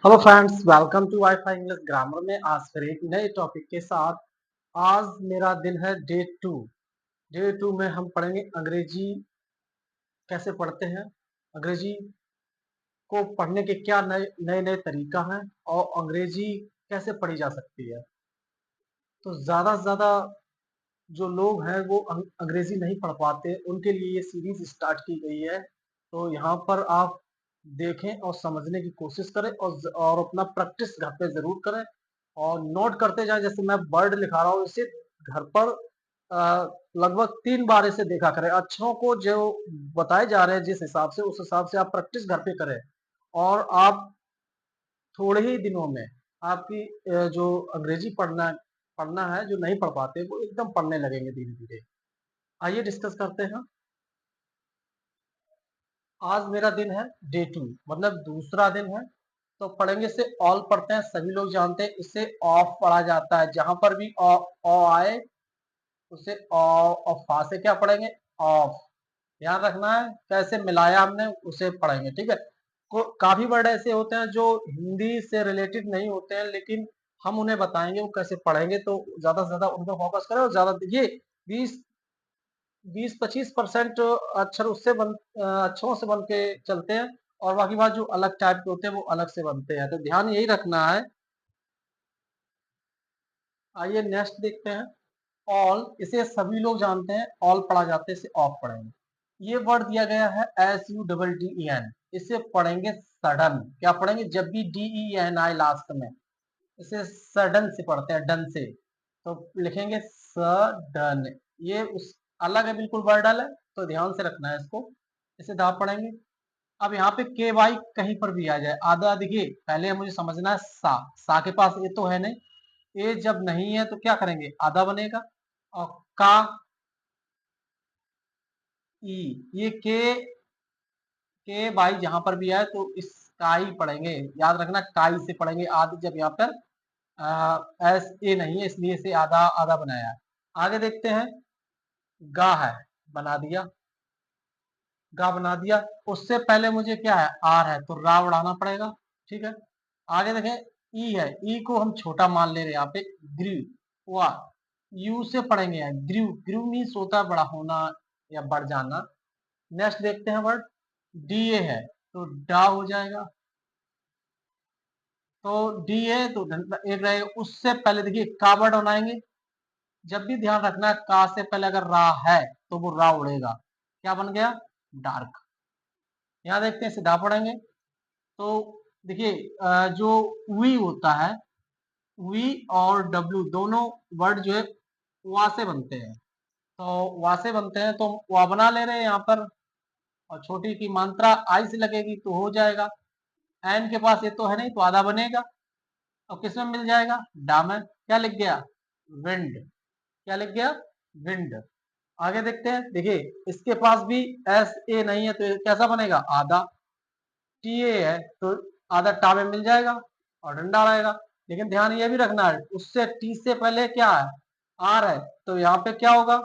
Hello friends, welcome to wifi English grammar में आज फिर एक नए टॉपिक के साथ। आज मेरा दिन है डे टू में हम पढ़ेंगे अंग्रेजी कैसे पढ़ते हैं, अंग्रेजी को पढ़ने के क्या नए नए नए तरीका हैं और अंग्रेजी कैसे पढ़ी जा सकती है। तो ज़्यादा से ज़्यादा जो लोग हैं वो अंग्रेजी नहीं पढ़ पाते, उनके लिए ये सीरीज स्टार्ट की गई है। तो यहाँ पर आप देखें और समझने की कोशिश करें और अपना प्रैक्टिस घर पे ज़रूर करें और नोट करते जाएं। जैसे मैं वर्ड लिखा रहा हूँ, इसे घर पर लगभग 3 बार इसे देखा करें। अक्षरों को जो बताए जा रहे हैं जिस हिसाब से, उस हिसाब से आप प्रैक्टिस घर पे करें और आप थोड़े ही दिनों में आपकी जो अंग्रेजी पढ़ना पढ़ना है, जो नहीं पढ़ पाते वो एकदम पढ़ने लगेंगे धीरे-धीरे। आइए डिस्कस करते हैं। आज मेरा दिन है डे 2, मतलब दूसरा दिन है। तो पढ़ेंगे इसे ऑल पढ़ते हैं, सभी लोग जानते हैं इसे ऑफ पढ़ा जाता है। जहां पर भी आए उसे और फा से क्या पढ़ेंगे, ऑफ। ध्यान रखना है कैसे मिलाया हमने उसे पढ़ेंगे, ठीक है। काफी वर्ड ऐसे होते हैं जो हिंदी से रिलेटेड नहीं होते हैं, लेकिन हम उन्हें बताएंगे वो कैसे पढ़ेंगे। तो ज्यादा से ज्यादा उन पर फोकस करें और ज्यादा देखिए। 20-25% अक्षर अक्षरों से बन के चलते हैं और बाकी बात जो अलग टाइप के होते हैं वो अलग से बनते हैं। तो ध्यान यही रखना है। आइए नेक्स्ट देखते हैं। ऑल, इसे सभी लोग जानते हैं, ऑल पढ़ा जाता है, इसे ऑफ पढ़ेंगे। ये वर्ड दिया गया है SUDDEN, इसे पढ़ेंगे सडन। क्या पढ़ेंगे, जब भी DEN आए लास्ट में इसे सडन से पढ़ते हैं, डन से। तो लिखेंगे सडन। ये उस अलग है, बिल्कुल वर्ड अलग है, तो ध्यान से रखना है इसको। इसे दा पढ़ेंगे। अब यहाँ पे के वाई कहीं पर भी आ जाए, आधा देखिए पहले मुझे समझना है। सा के पास ये तो है नहीं, ये जब नहीं है तो क्या करेंगे, आधा बनेगा। और का, ई, ये के वाई जहां पर भी आए तो इस काई पढ़ेंगे। याद रखना काई से पढ़ेंगे आदि, जब यहाँ पर एस ए नहीं है इसलिए इसे आधा आधा बनाया है। आगे देखते हैं। गा है, बना दिया, गा बना दिया। उससे पहले मुझे क्या है, आर है, तो रा उड़ाना पड़ेगा, ठीक है। आगे देखें, ई है, ई को हम छोटा मान ले रहे हैं यहाँ पे। ग्रीव, वाह, यू से पढ़ेंगे यहाँ ग्रीव। ग्रीव मीन्स होता है बड़ा होना या बढ़ जाना। नेक्स्ट देखते हैं वर्ड, डी ए है, तो डा हो जाएगा। तो डी ए तो एक रहेगा। उससे पहले देखिए का वर्ड बनाएंगे। जब भी ध्यान रखना है, का से पहले अगर रा है तो वो रा उड़ेगा। क्या बन गया, डार्क। यहाँ देखते हैं, सीधा पढ़ेंगे। तो देखिए जो वी होता है, वी और डब्ल्यू दोनों वर्ड जो है वा से बनते हैं। तो वा से बनते हैं तो वा बना ले रहे हैं यहाँ पर। और छोटी की मात्रा आई से लगेगी तो हो जाएगा। एन के पास ये तो है नहीं तो आधा बनेगा। और किसमें मिल जाएगा, डा में। क्या लिख गया, विंड। क्या लिख गया, विंड। आगे देखते हैं, देखिए इसके पास भी एस ए नहीं है तो ये कैसा बनेगा, आधा। टी ए है तो आधा टा में मिल जाएगा और डंडा रहेगा। लेकिन ध्यान ये भी रखना है, उससे टी से पहले क्या है, आर है, तो यहाँ पे क्या होगा।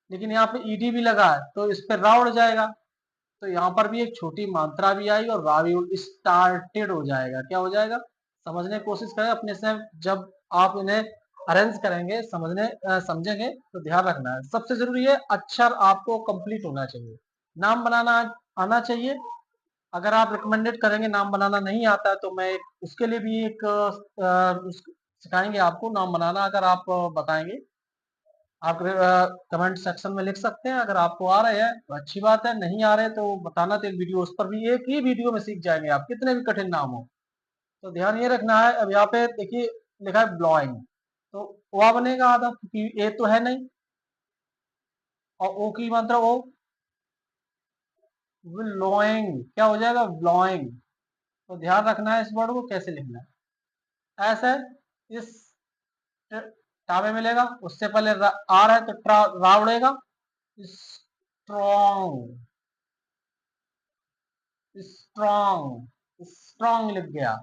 लेकिन यहाँ पे ईडी भी लगा है तो इस पे रा उड़ जाएगा। तो यहाँ पर भी एक छोटी मात्रा भी आएगी और रा भी स्टार्टेड हो जाएगा। क्या हो जाएगा, समझने की कोशिश करें अपने से। जब आप इन्हें अरेंज करेंगे, समझेंगे तो ध्यान रखना है। सबसे जरूरी है अक्षर आपको कंप्लीट होना चाहिए, नाम बनाना आना चाहिए। अगर आप रिकमेंडेड करेंगे, नाम बनाना नहीं आता है तो मैं उसके लिए भी एक सिखाएंगे आपको नाम बनाना। अगर आप बताएंगे, आप कमेंट सेक्शन में लिख सकते हैं। अगर आपको आ रहे हैं तो अच्छी बात है, नहीं आ रहे तो बताना, तो एक वीडियो उस पर भी, एक ही वीडियो में सीख जाएंगे आप, कितने भी कठिन नाम हो। तो ध्यान ये रखना है। अब यहाँ पे देखिए लिखा है ब्लॉइंग, तो वह बनेगा आधा क्योंकि ए तो है नहीं। और ओ की मात्रा ओ, ब्लोइंग। क्या हो जाएगा, ब्लोइंग। तो ध्यान रखना है इस वर्ड को कैसे लिखना है। ऐसे इस टा में मिलेगा, उससे पहले आ रहा है तो रा उड़ेगा। स्ट्रॉन्ग, स्ट्रॉन्ग, स्ट्रॉन्ग लिख गया।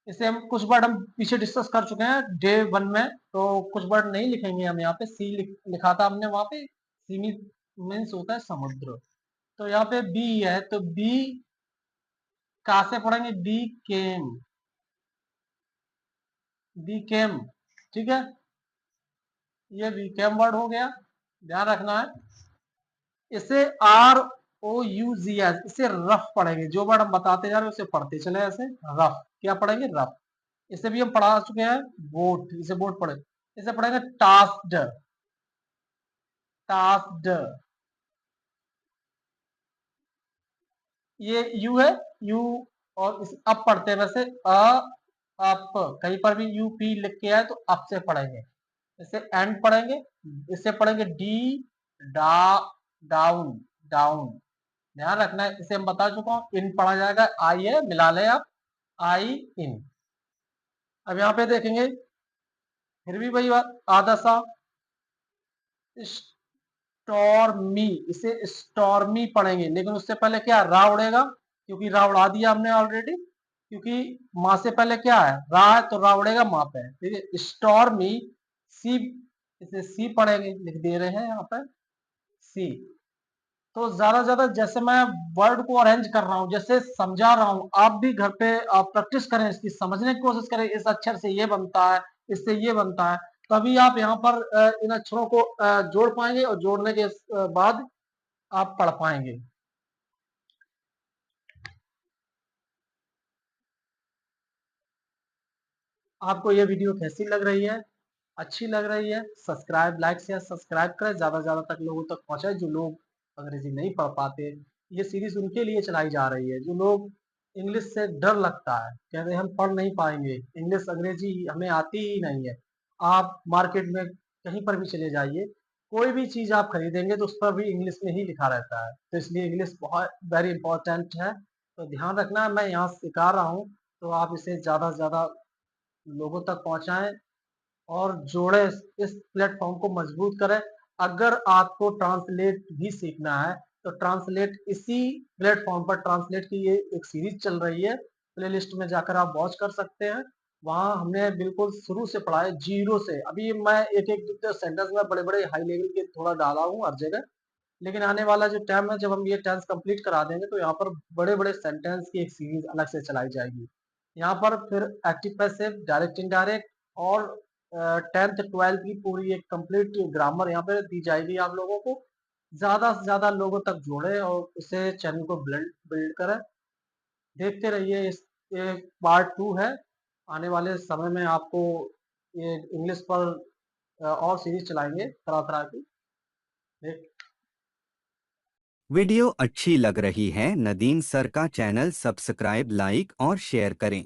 इसे हम कुछ वर्ड हम पीछे डिस्कस कर चुके हैं डे 1 में, तो कुछ वर्ड नहीं लिखेंगे हम यहाँ पे। सी लिखा था हमने वहां पे। सी मीन्स होता है समुद्र। तो यहाँ पे बी है तो बी का से पढ़ेंगे, बी केम। बीकेम, ठीक है, ये बीकेम वर्ड हो गया, ध्यान रखना है। इसे ROUGS, इसे रफ पढ़ेंगे, जो वर्ड हम बताते जा रहे हैं उसे पढ़ते चले ऐसे, रफ, क्या पढ़ेंगे, रफ। इसे भी हम पढ़ा चुके हैं, बोट, इसे बोट पढ़े, इसे पढ़ेंगे टास्क्ड, टास्क्ड, ये यू है, यू, और इस अप पढ़ते हैं वैसे, अप, कहीं पर भी यूपी लिख के आए तो अप से पढ़ेंगे। इसे एंड पढ़ेंगे, इसे पढ़ेंगे डी, डा, डाउन, डाउन, ध्यान रखना है। इसे हम बता चुका हूं, इन पढ़ा जाएगा, आई है, मिला ले आप, आई इन। अब यहाँ पे देखेंगे, फिर भी वही बात, आधा सा, स्टॉर्मी, इसे स्टॉर्मी पढ़ेंगे, लेकिन उससे पहले क्या, रा उड़ेगा, क्योंकि रा उड़ा दिया हमने ऑलरेडी, क्योंकि माँ से पहले क्या है, रा है, तो रा उड़ेगा माँ पे, ठीक है। स्टॉर्मी, सी, इसे सी पढ़ेंगे, लिख दे रहे हैं यहाँ पे, सी। तो ज्यादा ज्यादा जैसे मैं वर्ड को अरेंज कर रहा हूँ, जैसे समझा रहा हूँ, आप भी घर पे आप प्रैक्टिस करें, इसकी समझने की कोशिश करें, इस अक्षर से ये बनता है, इससे ये बनता है, तभी आप यहाँ पर इन अक्षरों को जोड़ पाएंगे, और जोड़ने के बाद आप पढ़ पाएंगे। आपको ये वीडियो कैसी लग रही है, अच्छी लग रही है, सब्सक्राइब, लाइक शेयर सब्सक्राइब करें, ज्यादा से ज्यादा तक लोगों तक पहुंचाए, जो लोग अंग्रेजी नहीं पढ़ पाते। ये सीरीज उनके लिए चलाई जा रही है, जो लोग इंग्लिश से डर लगता है, कहते हैं हम पढ़ नहीं पाएंगे, इंग्लिश अंग्रेजी हमें आती ही नहीं है। आप मार्केट में कहीं पर भी चले जाइए, कोई भी चीज आप खरीदेंगे तो उस पर भी इंग्लिश में ही लिखा रहता है, तो इसलिए इंग्लिश बहुत वेरी इंपॉर्टेंट है। तो ध्यान रखना, मैं यहाँ सिखा रहा हूँ, तो आप इसे ज्यादा से ज्यादा लोगों तक पहुंचाएं, और जोड़े, इस प्लेटफॉर्म को मजबूत करें। अगर आपको ट्रांसलेट भी सीखना है, तो ट्रांसलेट इसी प्लेटफॉर्म पर, ट्रांसलेट की ये एक सीरीज चल रही है, प्लेलिस्ट में जाकर आप वॉच कर सकते हैं। वहां हमने बिल्कुल शुरू से पढ़ा है, जीरो से। अभी मैं एक एक सेंटेंस में बड़े बड़े हाई लेवल के थोड़ा डाला हूँ हर जगह, लेकिन आने वाला जो टाइम है, जब हम ये टेंस कंप्लीट करा देंगे, तो यहाँ पर बड़े बड़े सेंटेंस की एक सीरीज अलग से चलाई जाएगी। यहाँ पर फिर एक्टिव पैसिव, डायरेक्ट इनडायरेक्ट, और 10th 12th की पूरी एक कंप्लीट ग्रामर यहाँ पे दी जाएगी आप लोगों को। ज्यादा से ज्यादा लोगों तक जोड़े, और इसे चैनल को बिल्ड बिल्ड करें, देखते रहिए। इस ये पार्ट 2 है, आने वाले समय में आपको ये इंग्लिश पर और सीरीज चलाएंगे तरह तरह की। देख, वीडियो अच्छी लग रही है, नदीम सर का चैनल सब्सक्राइब, लाइक और शेयर करें।